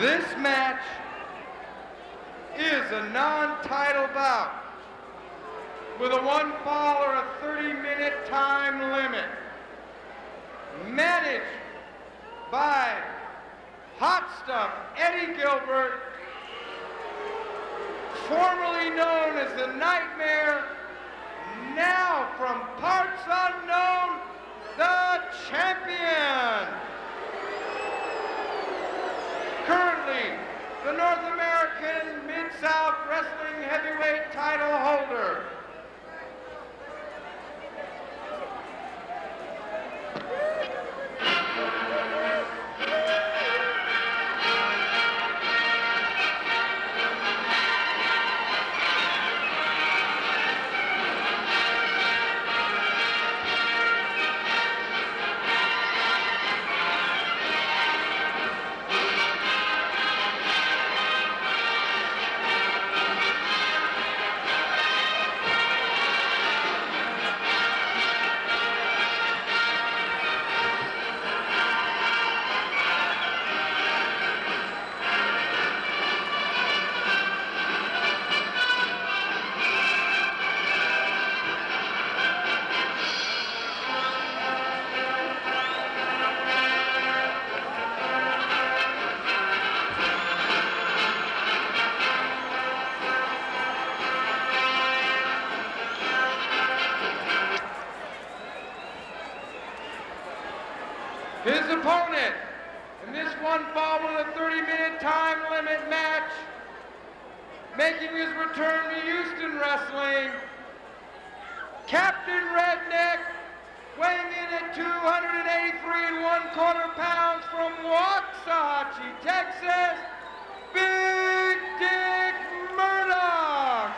This match is a non-title bout with a one fall or a 30-minute time limit, managed by Hot Stuff Eddie Gilbert, formerly known as the Nightmare, now from parts unknown, the champion. Currently, the North American Mid-South Wrestling Heavyweight title holder. His opponent in this one fall with a 30-minute time limit match, making his return to Houston Wrestling, Captain Redneck, weighing in at 283 1/4 pounds from Waxahachie, Texas, Big Dick Murdoch.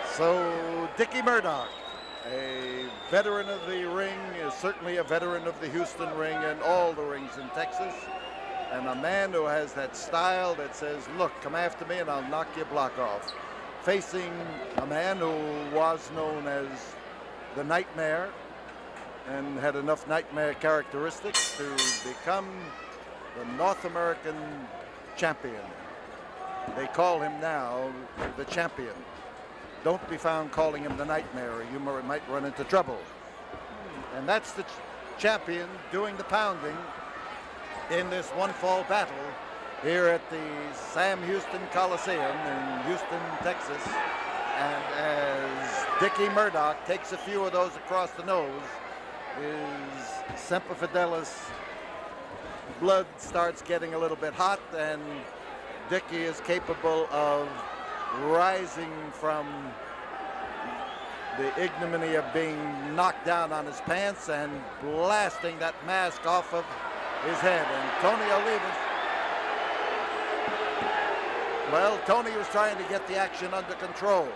So, Dickie Murdoch, a veteran of the ring, is certainly a veteran of the Houston ring and all the rings in Texas, and a man who has that style that says, look, come after me and I'll knock your block off. Facing a man who was known as the Nightmare and had enough nightmare characteristics to become the North American champion. They call him now the champion. Don't be found calling him the Nightmare, or you might run into trouble. And that's the champion doing the pounding in this one-fall battle here at the Sam Houston Coliseum in Houston, Texas. And as Dickie Murdoch takes a few of those across the nose, his Semper Fidelis blood starts getting a little bit hot, and Dickie is capable of rising from the ignominy of being knocked down on his pants and blasting that mask off of his head. And Tony Olivas, well, Tony was trying to get the action under control.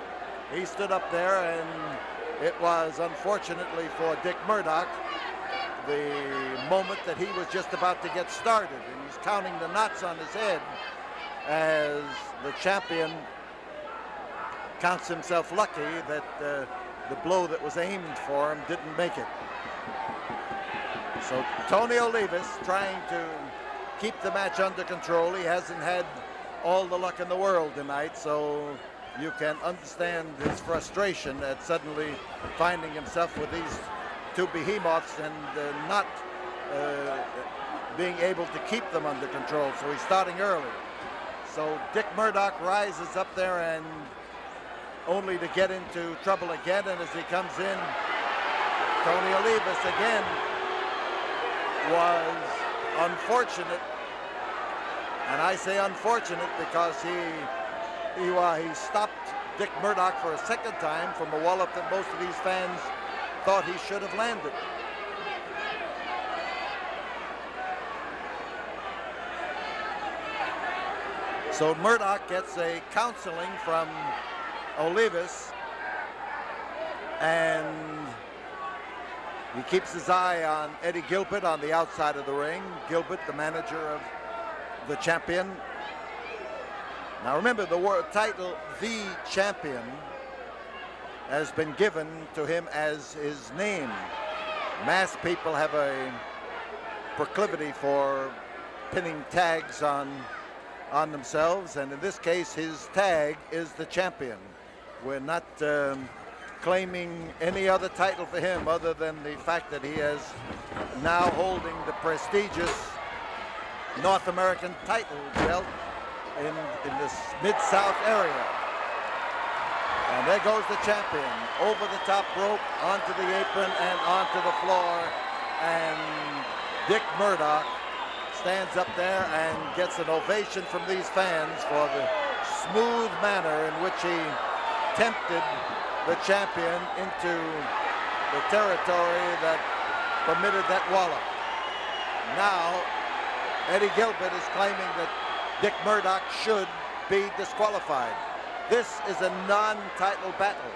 He stood up there, and it was, unfortunately for Dick Murdoch, the moment that he was just about to get started, and he's counting the knots on his head as the champion counts himself lucky that the blow that was aimed for him didn't make it. So Tony Olivas trying to keep the match under control. He hasn't had all the luck in the world tonight, so you can understand his frustration at suddenly finding himself with these two behemoths and not being able to keep them under control. So he's starting early. So Dick Murdoch rises up there, and only to get into trouble again. And as he comes in, Tony Olivas again was unfortunate. And I say unfortunate because he stopped Dick Murdoch for a second time from a wallop that most of these fans thought he should have landed. So Murdoch gets a counseling from Olivas, and he keeps his eye on Eddie Gilbert on the outside of the ring. Gilbert, the manager of the champion. Now remember, the world title, the champion, has been given to him as his name. Mass people have a proclivity for pinning tags on themselves, and in this case his tag is the champion. We're not claiming any other title for him other than the fact that he is now holding the prestigious North American title belt in this Mid-South area. And there goes the champion over the top rope, onto the apron and onto the floor, and Dick Murdoch stands up there and gets an ovation from these fans for the smooth manner in which he tempted the champion into the territory that permitted that wallop. Now, Eddie Gilbert is claiming that Dick Murdoch should be disqualified. This is a non-title battle,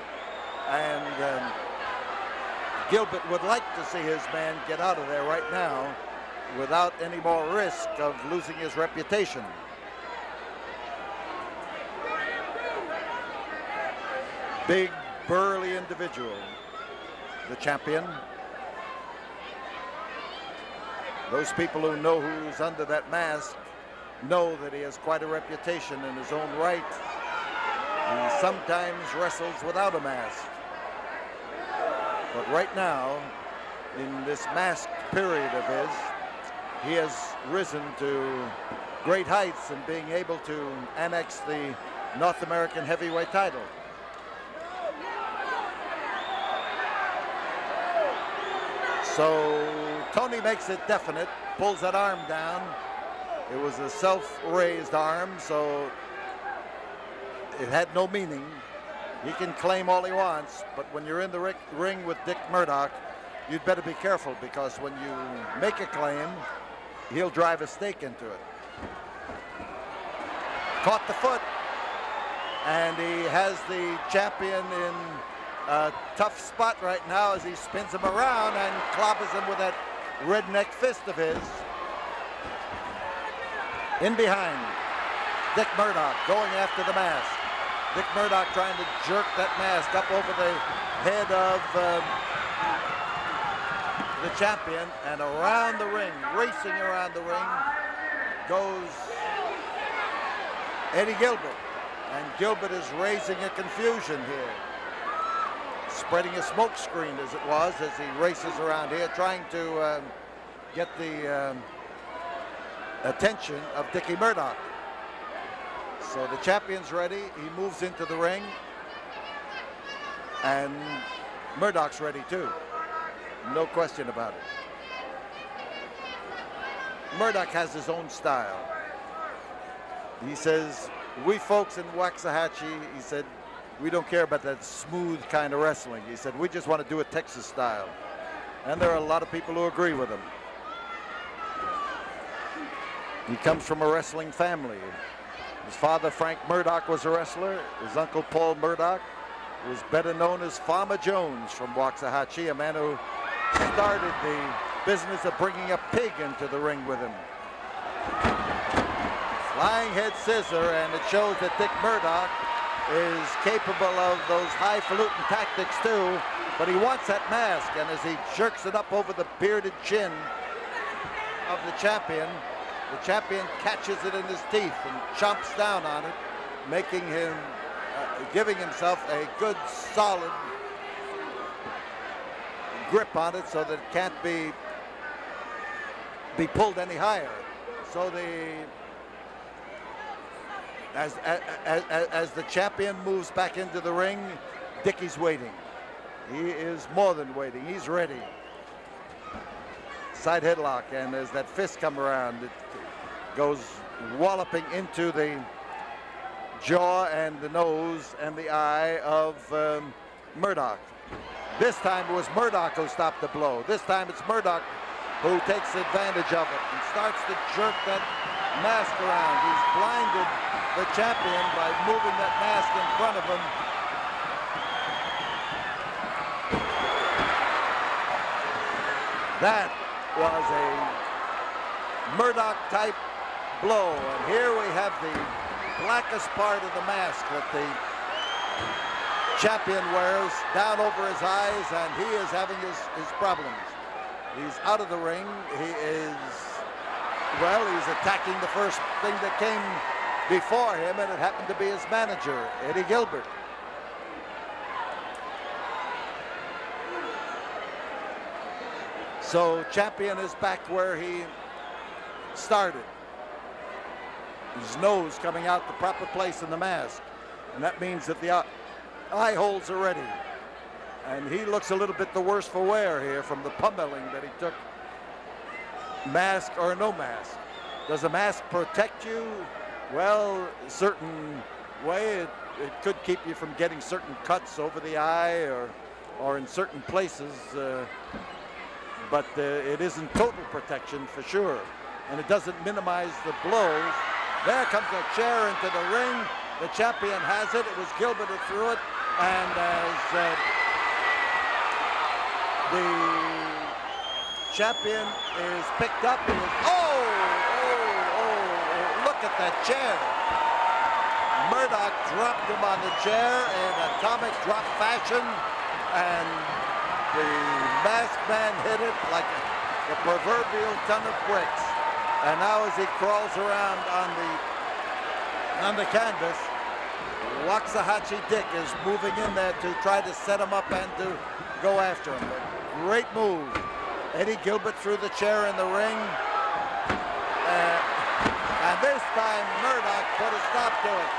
and Gilbert would like to see his man get out of there right now without any more risk of losing his reputation. Big, burly individual, the champion. Those people who know who's under that mask know that he has quite a reputation in his own right. He sometimes wrestles without a mask. But right now, in this masked period of his, he has risen to great heights in being able to annex the North American heavyweight title. So Tony makes it definite, pulls that arm down. It was a self-raised arm, so it had no meaning. He can claim all he wants, but when you're in the ring with Dick Murdoch, you'd better be careful, because when you make a claim, he'll drive a stake into it. Caught the foot, and he has the champion in a tough spot right now as he spins him around and clobbers him with that redneck fist of his. In behind, Dick Murdoch going after the mask. Dick Murdoch trying to jerk that mask up over the head of the champion, and around the ring, racing around the ring, goes Eddie Gilbert. And Gilbert is raising a confusion here, spreading a smoke screen as it was as he races around here, trying to get the attention of Dickie Murdoch. So the champion's ready. He moves into the ring, and Murdoch's ready too. No question about it. Murdoch has his own style. He says, we folks in Waxahachie, he said, we don't care about that smooth kind of wrestling. He said, we just want to do it Texas style. And there are a lot of people who agree with him. He comes from a wrestling family. His father, Frank Murdoch, was a wrestler. His uncle, Paul Murdoch, was better known as Farmer Jones from Waxahachie, a man who started the business of bringing a pig into the ring with him. Flying head scissor, and it shows that Dick Murdoch is capable of those highfalutin tactics too, but he wants that mask, and as he jerks it up over the bearded chin of the champion catches it in his teeth and chomps down on it, making him, giving himself a good solid grip on it so that it can't be pulled any higher. So as the champion moves back into the ring, Dickie's waiting. He is more than waiting. He's ready. Side headlock, and as that fist come around, it goes walloping into the jaw and the nose and the eye of Murdoch. This time it was Murdoch who stopped the blow. This time it's Murdoch who takes advantage of it and starts to jerk that mask around. He's blinded the champion by moving that mask in front of him. That was a Murdoch type blow, and here we have the blackest part of the mask that the champion wears down over his eyes, and he is having his problems. He's out of the ring. He is, well, he's attacking the first thing that came before him, and it happened to be his manager, Eddie Gilbert. So champion is back where he started. His nose coming out the proper place in the mask. And that means that the eye holes are ready. And he looks a little bit the worse for wear here from the pummeling that he took, mask or no mask. Does a mask protect you? Well, a certain way it could keep you from getting certain cuts over the eye or in certain places, but it isn't total protection for sure. And it doesn't minimize the blows. There comes a chair into the ring. The champion has it. It was Gilbert who threw it. And as the champion is picked up, he is, look at that chair. Murdoch dropped him on the chair in atomic drop fashion, and the masked man hit it like the proverbial ton of bricks. And now as he crawls around on the canvas, Waxahachie Dick is moving in there to try to set him up and to go after him. But great move. Eddie Gilbert threw the chair in the ring. And this time Murdoch put a stop to it.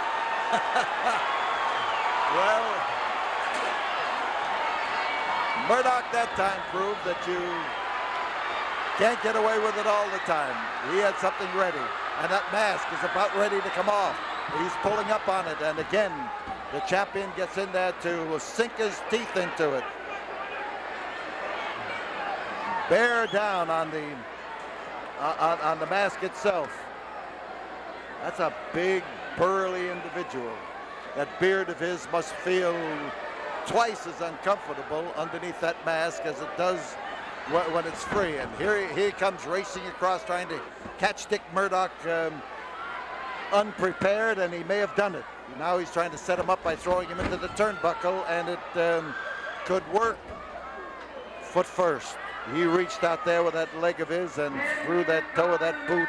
Well, Murdoch that time proved that you can't get away with it all the time. He had something ready, and that mask is about ready to come off. He's pulling up on it, and again, the champion gets in there to sink his teeth into it. Bear down on the mask itself. That's a big, burly individual. That beard of his must feel twice as uncomfortable underneath that mask as it does when it's free. And here he comes racing across, trying to catch Dick Murdoch unprepared, and he may have done it. Now he's trying to set him up by throwing him into the turnbuckle, and it could work. Foot first. He reached out there with that leg of his and threw that toe of that boot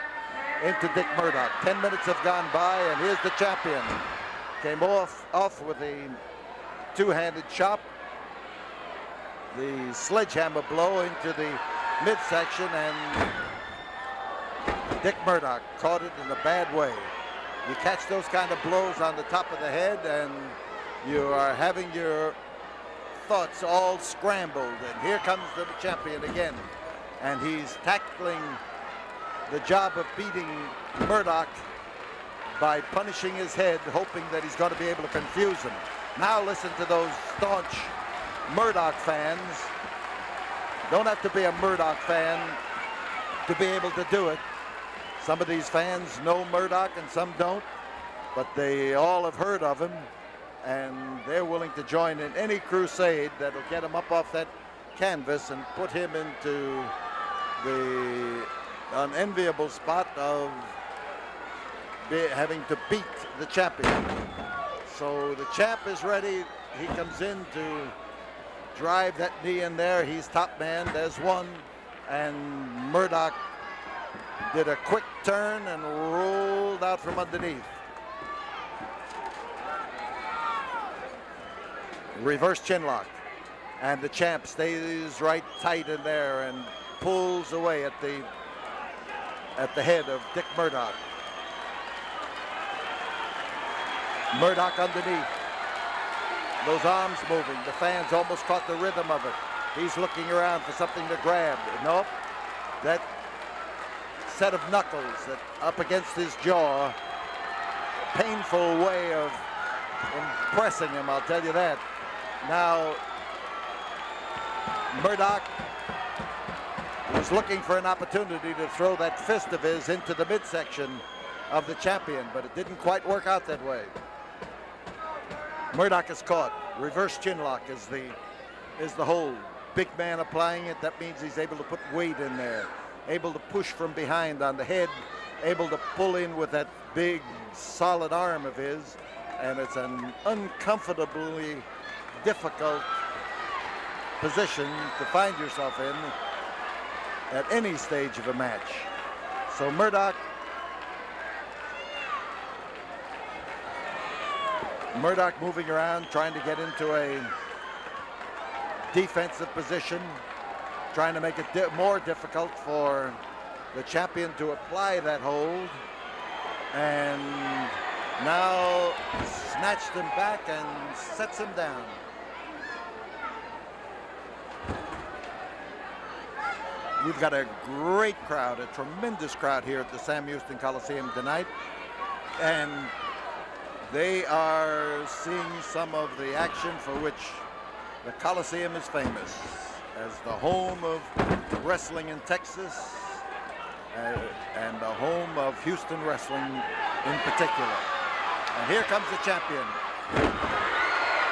into Dick Murdoch. 10 minutes have gone by, and here's the champion. Came off with a two-handed chop, the sledgehammer blow into the midsection, and Dick Murdoch caught it in a bad way. You catch those kind of blows on the top of the head, and you are having your thoughts all scrambled. And here comes the champion again, and he's tackling the job of beating Murdoch by punishing his head, hoping that he's going to be able to confuse him. Now listen to those staunch Murdoch fans. Don't have to be a Murdoch fan to be able to do it. Some of these fans know Murdoch and some don't, but they all have heard of him, and they're willing to join in any crusade that'll get him up off that canvas and put him into the unenviable spot of having to beat the champion. So the champ is ready. He comes in to drive that knee in there. He's top man. There's one. And Murdoch did a quick turn and rolled out from underneath. Reverse chinlock. And the champ stays right tight in there and pulls away at the head of Dick Murdoch. Murdoch underneath. Those arms moving. The fans almost caught the rhythm of it. He's looking around for something to grab. Nope. That set of knuckles that up against his jaw. Painful way of impressing him, I'll tell you that. Now, Murdoch was looking for an opportunity to throw that fist of his into the midsection of the champion, but it didn't quite work out that way. Murdoch is caught. Reverse chinlock is the hold. Big man applying it. That means he's able to put weight in there, able to push from behind on the head, able to pull in with that big solid arm of his, and it's an uncomfortably difficult position to find yourself in. at any stage of a match. So Murdoch moving around, trying to get into a defensive position, trying to make it more difficult for the champion to apply that hold, and now snatched him back and sets him down. We've got a great crowd, a tremendous crowd here at the Sam Houston Coliseum tonight, and they are seeing some of the action for which the Coliseum is famous, as the home of wrestling in Texas and the home of Houston wrestling in particular. And here comes the champion.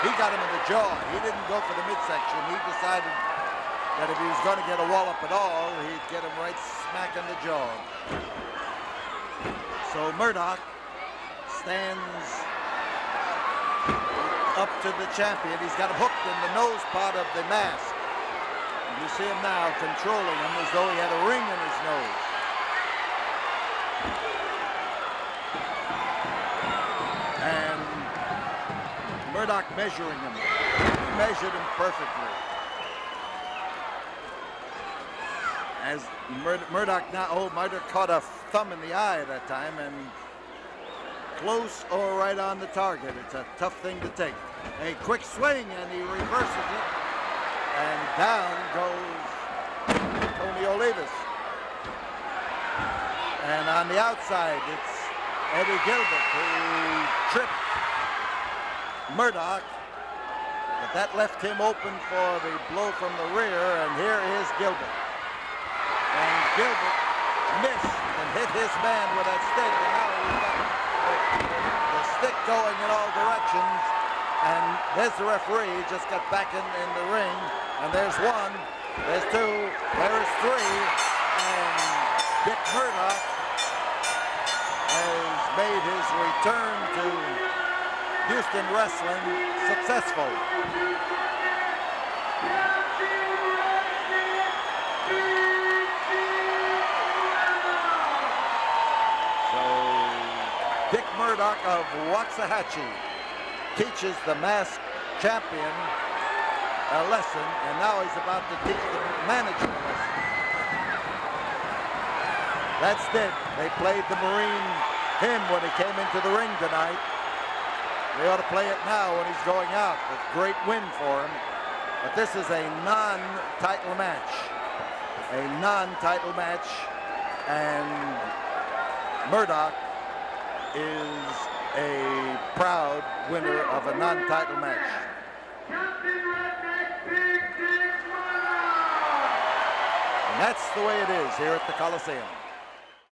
He got him in the jaw. He didn't go for the midsection. He decided that if he was going to get a wallop at all, he'd get him right smack in the jaw. So Murdoch stands up to the champion. He's got him hooked in the nose part of the mask. And you see him now controlling him as though he had a ring in his nose. And Murdoch measuring him. He measured him perfectly. As Murdoch now, might have caught a thumb in the eye at that time, and close or right on the target. It's a tough thing to take. A quick swing, and he reverses it, and down goes Tony Olivas. And on the outside, it's Eddie Gilbert who tripped Murdoch, but that left him open for the blow from the rear, and here is Gilbert. And Gilbert missed and hit his man with that stick, and now we've got the stick going in all directions, and there's the referee. He just got back in the ring, and there's one, there's two, there's three, and Dick Murdoch has made his return to Houston wrestling successful. Dick Murdoch of Waxahachie teaches the masked champion a lesson, and now he's about to teach the manager a lesson. That's it. They played the Marine hymn when he came into the ring tonight. They ought to play it now when he's going out. A great win for him. But this is a non-title match. A non-title match, and Murdoch is a proud winner of a non-title match. And that's the way it is here at the Coliseum.